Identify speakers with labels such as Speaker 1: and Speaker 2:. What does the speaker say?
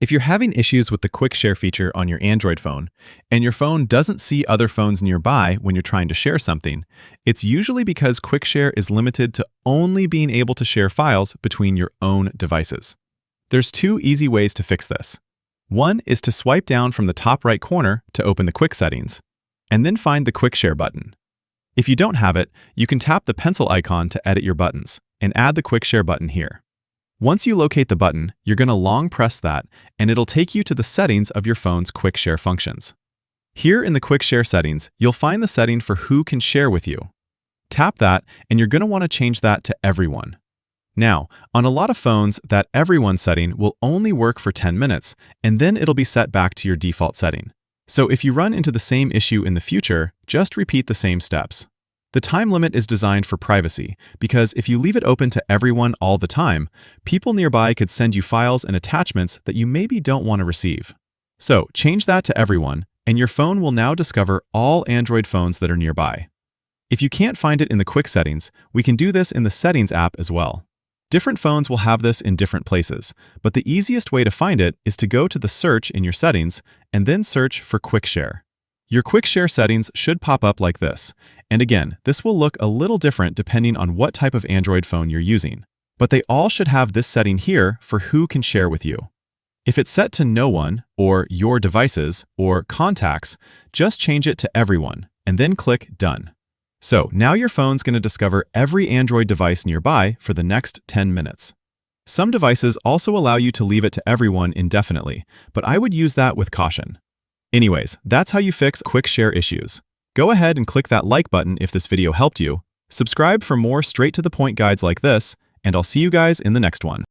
Speaker 1: If you're having issues with the quick share feature on your Android phone, and your phone doesn't see other phones nearby when you're trying to share something, it's usually because quick share is limited to only being able to share files between your own devices. There's two easy ways to fix this. One is to swipe down from the top right corner to open the quick settings, and then find the quick share button. If you don't have it, you can tap the pencil icon to edit your buttons, and add the quick share button here. Once you locate the button, you're going to long press that, and it'll take you to the settings of your phone's quick share functions. Here in the quick share settings, you'll find the setting for who can share with you. Tap that, and you're going to want to change that to everyone. Now, on a lot of phones, that everyone setting will only work for 10 minutes, and then it'll be set back to your default setting. So if you run into the same issue in the future, just repeat the same steps. The time limit is designed for privacy, because if you leave it open to everyone all the time, people nearby could send you files and attachments that you maybe don't want to receive. So change that to everyone, and your phone will now discover all Android phones that are nearby. If you can't find it in the quick settings, we can do this in the Settings app as well. Different phones will have this in different places, but the easiest way to find it is to go to the search in your settings and then search for Quick Share. Your Quick Share settings should pop up like this. And again, this will look a little different depending on what type of Android phone you're using. But they all should have this setting here for who can share with you. If it's set to no one, or your devices, or contacts, just change it to everyone, and then click Done. So now your phone's going to discover every Android device nearby for the next 10 minutes. Some devices also allow you to leave it to everyone indefinitely, but I would use that with caution. Anyways, that's how you fix quick share issues. Go ahead and click that like button if this video helped you, subscribe for more straight-to-the-point guides like this, and I'll see you guys in the next one.